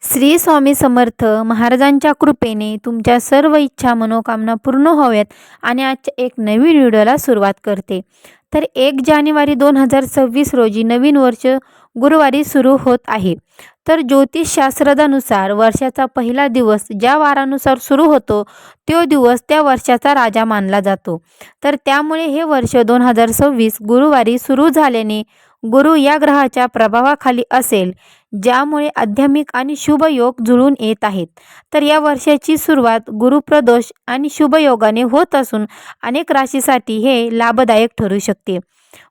श्री स्वामी समर्थ महाराजांच्या कृपेने तुमच्या सर्व इच्छा मनोकामना पूर्ण व्हाव्यात आणि आजच्या एक नवीन व्हिडिओला सुरुवात करते. तर 1 जानेवारी 2026 रोजी नवीन वर्ष गुरुवारी सुरू होत आहे. तर ज्योतिषशास्त्रानुसार वर्षाचा पहिला दिवस ज्या वारानुसार सुरू होतो तो दिवस त्या वर्षाचा राजा मानला जातो. तर त्यामुळे हे वर्ष 2026 गुरुवारी सुरू झाल्याने गुरु या ग्रहाच्या प्रभावाखाली असेल, ज्यामुळे आध्यात्मिक आणि शुभ योग जुळून येत आहेत. तर या वर्षाची सुरुवात गुरुप्रदोष आणि शुभयोगाने होत असून अनेक राशीसाठी हे लाभदायक ठरू शकते.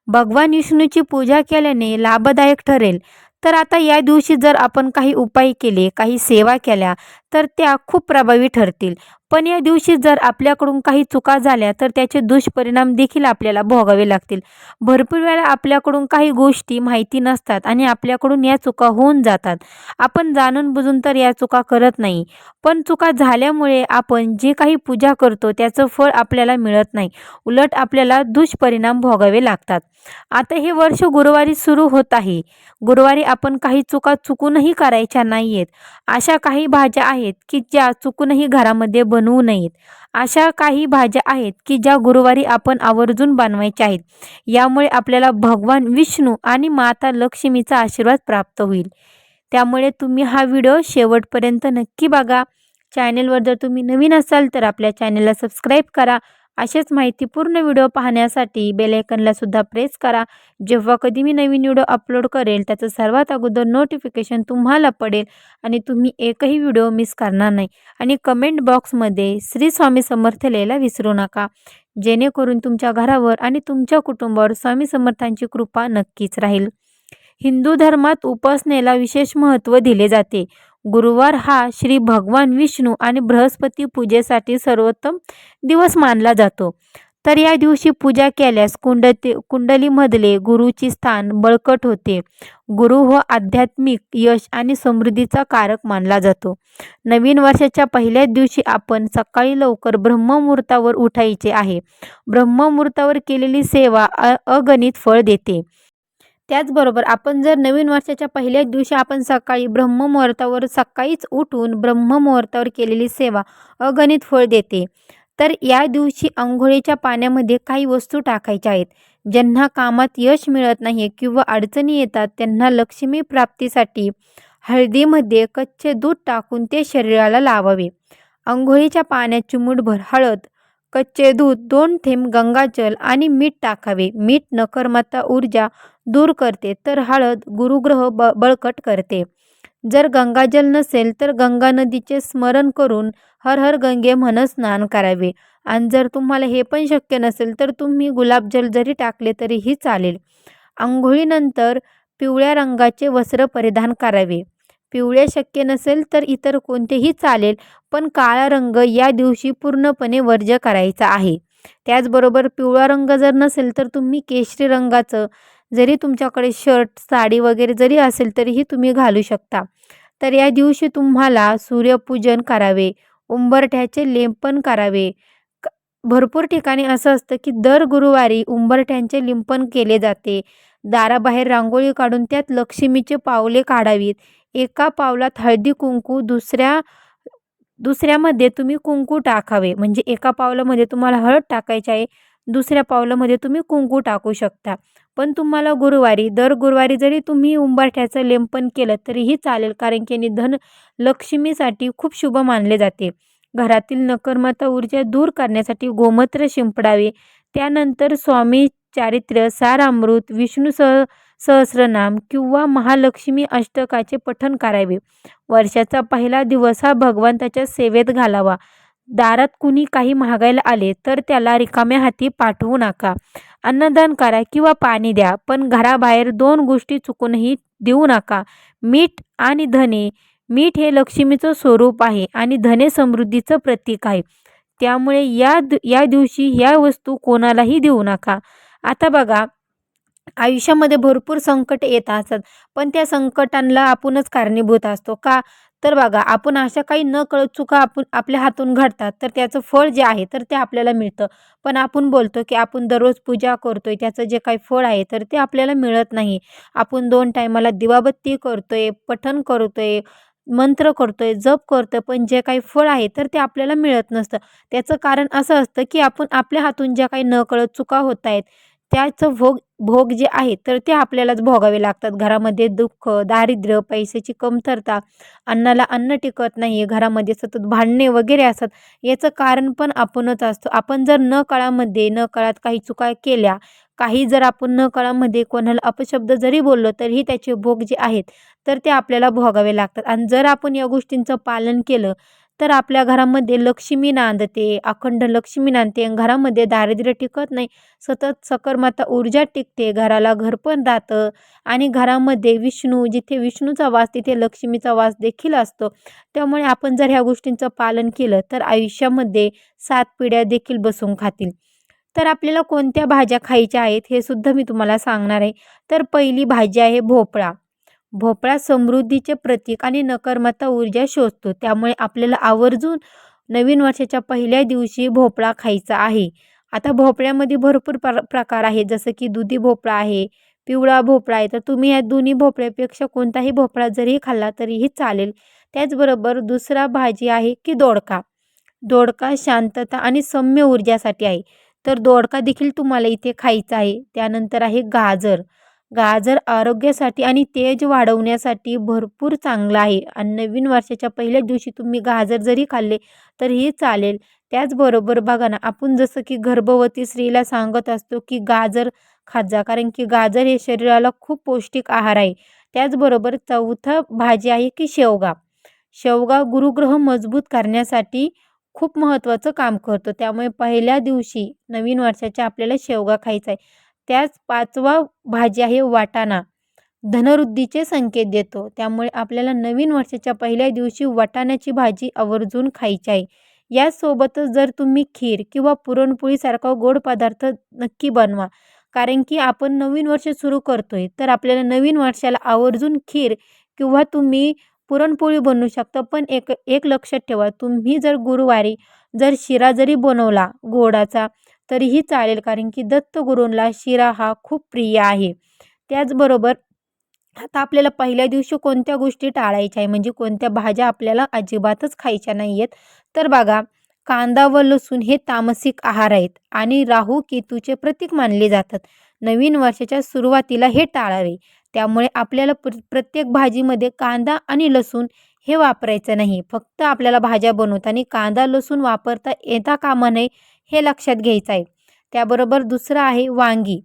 भगवान विष्णूची पूजा केल्याने लाभदायक ठरेल. तर आता या दिवशी जर आपण काही उपाय केले, काही सेवा केल्या तर त्या खूप प्रभावी ठरतील. पण या दिवशी जर आपल्याकडून काही चुका झाल्या तर त्याचे दुष्परिणाम देखील आपल्याला भोगावे लागतील. भरपूर वेळा आपल्याकडून काही गोष्टी माहिती नसतात आणि आपल्याकडून या चुका होऊन जातात. आपण जाणून बुजून तर या चुका करत नाही, पण चुका झाल्यामुळे आपण जे काही पूजा करतो त्याचं फळ आपल्याला मिळत नाही, उलट आपल्याला दुष्परिणाम भोगावे लागतात. आता हे वर्ष गुरुवारी सुरू होत आहे. गुरुवारी आपण काही चुका चुकूनही करायच्या नाहीयेत. अशा काही भाज्या आहेत की ज्या चुकूनही घरामध्ये बनवू नयेत. अशा काही भाज्या आहेत की ज्या गुरुवारी आपण आवर्जून बनवायच्या आहेत. यामुळे आपल्याला भगवान विष्णू आणि माता लक्ष्मीचा आशीर्वाद प्राप्त होईल. त्यामुळे तुम्ही हा व्हिडिओ शेवटपर्यंत नक्की बघा. चॅनेलवर जर तुम्ही नवीन असाल तर आपल्या चॅनेलला सबस्क्राईब करा. असेच माहितीपूर्ण व्हिडिओ पाहण्यासाठी बेल आयकॉनला सुद्धा प्रेस करा. जेव्हा कधी मी नवीन व्हिडिओ अपलोड करेल त्याचं सर्वात अगोदर नोटिफिकेशन तुम्हाला पडेल आणि तुम्ही एकही व्हिडिओ मिस करणार नाही. आणि कमेंट बॉक्समध्ये श्री स्वामी समर्थ लिहायला विसरू नका, जेणेकरून तुमच्या घरावर आणि तुमच्या कुटुंबावर स्वामी समर्थांची कृपा नक्कीच राहील. हिंदू धर्मात उपासनेला विशेष महत्त्व दिले जाते. गुरुवार हा श्री भगवान विष्णू आणि बृहस्पती पूजेसाठी सर्वोत्तम दिवस मानला जातो. तर या दिवशी पूजा केल्यास कुंडलीमधले गुरुची स्थान बळकट होते. गुरु व आध्यात्मिक यश आणि समृद्धीचा कारक मानला जातो. नवीन वर्षाच्या पहिल्याच दिवशी आपण सकाळी लवकर ब्रह्ममुहूर्तावर उठायचे आहे. ब्रह्ममुहूर्तावर केलेली सेवा अगणित फळ देते. त्याचबरोबर आपण जर नवीन वर्षाच्या पहिल्याच दिवशी आपण सकाळी ब्रह्ममुहूर्तावर सकाळीच उठून ब्रह्ममुहूर्तावर केलेली सेवा अगणित फळ देते. तर या दिवशी अंघोळीच्या पाण्यामध्ये काही वस्तू टाकायच्या आहेत. ज्यांना कामात यश मिळत नाही किंवा अडचणी येतात त्यांना लक्ष्मी प्राप्तीसाठी हळदीमध्ये कच्चे दूध टाकून ते शरीराला लावावे. अंघोळीच्या पाण्यात चिमूटभर हळद, कच्चे दूध, 2 थेंब गंगाजल आणि मीठ टाकावे. मीठ नकारात्मक ऊर्जा दूर करते तर हळद गुरुग्रह बळकट करते. जर गंगाजल नसेल तर गंगा नदीचे स्मरण करून हर हर गंगे म्हणत स्नान करावे. आणि जर तुम्हाला हे पण शक्य नसेल तर तुम्ही गुलाबजल जरी टाकले तरीही चालेल. अंघोळीनंतर पिवळ्या रंगाचे वस्त्र परिधान करावे. पिवळे शक्य नसेल तर इतर कोणतेही चालेल, पण काळा रंग या दिवशी पूर्णपणे वर्ज्य करायचा आहे. त्याचबरोबर पिवळा रंग जर नसेल तर तुम्ही केशरी रंगाचं जरी तुमच्याकडे शर्ट, साडी वगैरे जरी असेल तरीही तुम्ही घालू शकता. तर या दिवशी तुम्हाला सूर्यपूजन करावे, उंबरठ्याचे लेपन करावे. भरपूर ठिकाणी असं असतं की दर गुरुवारी उंबरठ्यांचे लिंपन केले जाते. दाराबाहेर रांगोळी काढून त्यात लक्ष्मीचे पावले काढावीत. एका पावलात हळदी कुंकू, दुसऱ्यामध्ये तुम्ही कुंकू टाकावे. म्हणजे एका पावलामध्ये तुम्हाला हळद टाकायची आहे, दुसऱ्या पावलामध्ये तुम्ही कुंकू टाकू शकता. पण तुम्हाला दर गुरुवारी जरी तुम्ही उंबरठ्याचं लेपन केलं तरीही चालेल, कारण की धन लक्ष्मीसाठी खूप शुभ मानले जाते. घरातील नकारात्मक ऊर्जा दूर करण्यासाठी गोमूत्र शिंपडावे. त्यानंतर स्वामी चारित्र्य सारामृत, विष्णू सहस्रनाम किंवा महालक्ष्मी अष्टकाचे पठण करावे. वर्षाचा पहिला दिवस हा भगवंताच्या सेवेत घालावा. दारात कुणी काही मागायला आले तर त्याला रिकाम्या हाती पाठवू नका. अन्नदान करा किंवा पाणी द्या, पण घराबाहेर 2 गोष्टी चुकूनही देऊ नका: मीठ आणि धने. मीठ हे लक्ष्मीचं स्वरूप आहे आणि धने समृद्धीचं प्रतीक आहे. त्यामुळे या दिवशी ह्या वस्तू कोणालाही देऊ नका. आता बघा, आयुष्यामध्ये भरपूर संकट येत असतात, पण त्या संकटांना आपणच कारणीभूत असतो का? तर बघा, आपण अशा काही नकळत चुका आपल्या हातून घडतात तर त्याचं फळ जे आहे तर ते आपल्याला मिळतं. पण आपण बोलतो की आपण दररोज पूजा करतोय, त्याचं जे काही फळ आहे तर ते आपल्याला मिळत नाही. आपण 2 टायमाला दिवाबत्ती करतोय, पठण करतोय, मंत्र करतोय, जप करतोय, पण जे काही फळ आहे तर ते आपल्याला मिळत नसतं. त्याचं कारण असं असतं, की आपण आपल्या हातून ज्या काही नकळत चुका होत आहेत, त्याचं भोग भोग जे आहे तर ते आपल्यालाच भोगावे लागतात. घरामध्ये दुःख, दारिद्र्य, पैशाची कमतरता, अन्नाला अन्न टिकत नाही, घरामध्ये सतत भांडणे वगैरे असतात. याचं कारण पण आपणच असतो. आपण जर नकळामध्ये, नकळत काही चुका केल्या, काही जर आपण नकळामध्ये कोणाला अपशब्द जरी बोललो, तरीही त्याचे भोग जे आहेत, तर ते आपल्याला भोगावे लागतात. आणि जर आपण या गोष्टींचं पालन केलं, तर आपल्या घरामध्ये लक्ष्मी नांदते, अखंड लक्ष्मी नांदते आणि घरामध्ये दारिद्र्य टिकत नाही. सतत सकारात्मक ऊर्जा टिकते, घराला घरपण राहतं आणि घरामध्ये विष्णू, जिथे विष्णूचा वास तिथे लक्ष्मीचा वास देखील असतो. त्यामुळे आपण जर ह्या गोष्टींचं पालन केलं, तर आयुष्यामध्ये 7 पिढ्या देखील बसून खातील. तर आपल्याला कोणत्या भाज्या खायच्या आहेत हे सुद्धा मी तुम्हाला सांगणार आहे. तर पहिली भाजी आहे भोपळा. भोपळा समृद्धीचे प्रतीक आणि नकारात्मक ऊर्जा शोषतो. त्यामुळे आपल्याला आवर्जून नवीन वर्षाच्या पहिल्या दिवशी भोपळा खायचा आहे. आता भोपळ्यामध्ये भरपूर प्रकार आहेत, जसं की दुधी भोपळा आहे, पिवळा भोपळा आहे. तर तुम्ही या दोन्ही भोपळ्यापेक्षा कोणताही भोपळा जरी खाल्ला तरीही चालेल. त्याचबरोबर दुसरा भाजी आहे की दोडका. दोडका शांतता आणि सौम्य ऊर्जासाठी आहे. तर दोडका देखील तुम्हाला इथे खायचा आहे. त्यानंतर आहे गाजर. गाजर आरोग्यासाठी आणि तेज वाढवण्यासाठी भरपूर चांगलं आहे आणि नवीन वर्षाच्या पहिल्याच दिवशी तुम्ही गाजर जरी खाल्ले तरीही चालेल. त्याचबरोबर बघा ना, आपण जसं की गर्भवती स्त्रीला सांगत असतो की गाजर खात जा, कारण की गाजर हे शरीराला खूप पौष्टिक आहार आहे. त्याचबरोबर चौथं भाजी आहे की शेवगा. शेवगा गुरुग्रह मजबूत करण्यासाठी खूप महत्त्वाचं काम करतो. त्यामुळे पहिल्या दिवशी नवीन वर्षाच्या आपल्याला शेवगा खायचा आहे. त्याच 5वा भाजी आहे वाटाणा. धनवृद्धीचे संकेत देतो. त्यामुळे आपल्याला नवीन वर्षाच्या पहिल्या दिवशी वाटाण्याची भाजी आवर्जून खायची आहे. यासोबतच जर तुम्ही खीर किंवा पुरणपोळीसारखा गोड पदार्थ नक्की बनवा. कारण की आपण नवीन वर्ष सुरू करतोय, तर आपल्याला नवीन वर्षाला आवर्जून खीर किंवा तुम्ही पुरणपोळी बनवू शकता. पण एक एक लक्षात ठेवा, तुम्ही जर गुरुवारी जर शिरा जरी बनवला गोडाचा तरीही चालेल, कारण की दत्तगुरूंना शिरा हा खूप प्रिय आहे. त्याचबरोबर आता आपल्याला पहिल्या दिवशी कोणत्या गोष्टी टाळायच्या आहे, म्हणजे कोणत्या भाज्या आपल्याला अजिबातच खायच्या नाही आहेत. तर बघा, कांदा व लसूण हे तामसिक आहार आहेत आणि राहू केतूचे प्रतीक मानले जातात. नवीन वर्षाच्या सुरुवातीला हे टाळावे. त्यामुळे आपल्याला प्रत्येक भाजीमध्ये कांदा आणि लसूण हे वापरायचं नाही. फक्त आपल्याला भाज्या बनवताना कांदा, लसूण वापरता येता कामा नये, हे लक्षात घ्यायचं आहे. त्याबरोबर दुसरं आहे वांगी.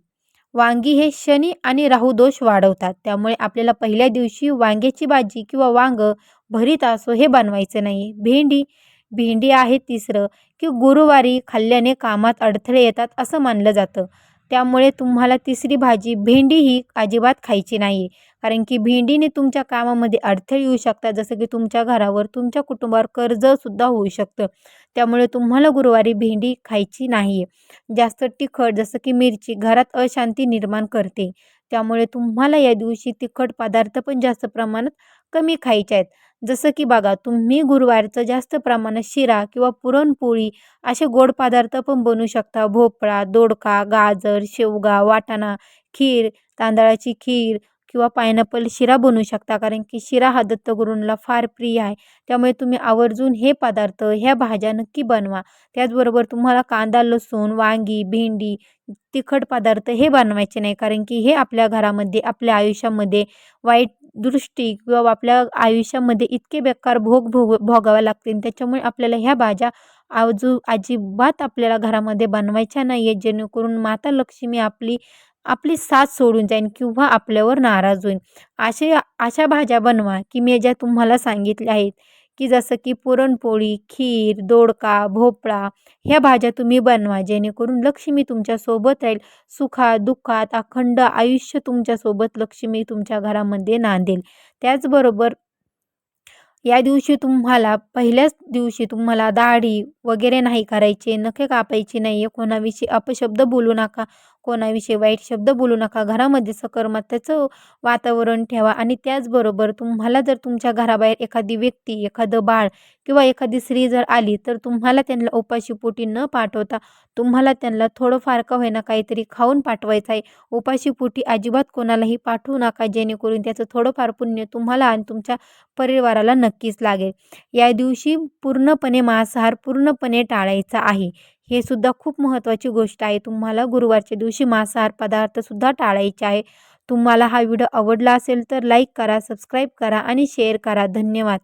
वांगी हे शनी आणि राहू दोष वाढवतात. त्यामुळे आपल्याला पहिल्या दिवशी वांग्याची भाजी किंवा वांगं भरीत असो हे बनवायचं नाही. भेंडी भेंडी आहे तिसरं, की गुरुवारी खाल्ल्याने कामात अडथळे येतात असं मानलं जातं. त्यामुळे तुम्हाला तिसरी भाजी भेंडी ही अजिबात खायची नाही. कारण की भेंडीने तुमच्या कामामध्ये अडथळे येऊ शकतात. जसं की तुमच्या घरावर, तुमच्या कुटुंबावर कर्जसुद्धा होऊ शकतं. त्यामुळे तुम्हाला गुरुवारी भेंडी खायची नाही. जास्त तिखट जसं की मिरची घरात अशांती निर्माण करते. त्यामुळे तुम्हाला या दिवशी तिखट पदार्थ पण जास्त प्रमाणात कमी खायचे आहेत. जसं की बघा, तुम्ही गुरुवारचं जास्त प्रमाणात शिरा किंवा पुरणपोळी असे गोड पदार्थ पण बनवू शकता. भोपळा, दोडका, गाजर, शेवगा, वाटाणा, खीर, तांदळाची खीर किंवा पायनॅपल शिरा बनवू शकता. कारण की शिरा हा दत्तगुरूंना फार प्रिय आहे. त्यामुळे तुम्ही आवर्जून हे पदार्थ, ह्या भाज्या नक्की बनवा. त्याचबरोबर तुम्हाला कांदा, लसूण, वांगी, भेंडी, तिखट पदार्थ हे बनवायचे नाही. कारण की हे आपल्या घरामध्ये, आपल्या आयुष्यामध्ये वाईट दृष्टी किंवा आपल्या आयुष्यामध्ये इतके बेकार भोगावे लागतील. त्याच्यामुळे आपल्याला ह्या भाज्या अजिबात आपल्याला घरामध्ये बनवायच्या नाही आहेत. जेणेकरून माता लक्ष्मी आपली आपली साथ सोडून जाईल किंवा आपल्यावर नाराज होईल. अशा भाज्या बनवा की मी ज्या तुम्हाला सांगितल्या आहेत, की जसं की पुरणपोळी, खीर, दोडका, भोपळा ह्या भाज्या तुम्ही बनवा. जेणेकरून लक्ष्मी तुमच्यासोबत राहील. सुखात-दुःखात अखंड आयुष्य तुमच्यासोबत लक्ष्मी तुमच्या घरामध्ये नांदेल. त्याचबरोबर या दिवशी तुम्हाला पहिल्याच दिवशी तुम्हाला दाढी वगैरे नाही करायची, नखे कापायची नाही आहे, कोणाविषयी अपशब्द बोलू नका, कोणाविषयी वाईट शब्द बोलू नका. घरामध्ये सकारात्मकतेचं वातावरण ठेवा आणि त्याचबरोबर तुम्हाला जर तुमच्या घराबाहेर एखादी व्यक्ती, एखादं बाळ किंवा एखादी स्त्री जर आली, तर तुम्हाला त्यांना उपाशीपोटी न पाठवता तुम्हाला त्यांना थोडंफार का होईना काहीतरी खाऊन पाठवायचं आहे. उपाशीपोटी अजिबात कोणालाही पाठवू नका, जेणेकरून त्याचं थोडंफार पुण्य तुम्हाला आणि तुमच्या परिवाराला नक्कीच लागेल. या दिवशी पूर्णपणे मांसाहार पूर्णपणे टाळायचा आहे. हे सुद्धा खूप महत्त्वाची गोष्ट आहे. तुम्हाला गुरुवारच्या दिवशी मांसाहार पदार्थसुद्धा टाळायचे आहे. तुम्हाला हा व्हिडिओ आवडला असेल तर लाईक करा, सबस्क्राईब करा आणि शेअर करा. धन्यवाद.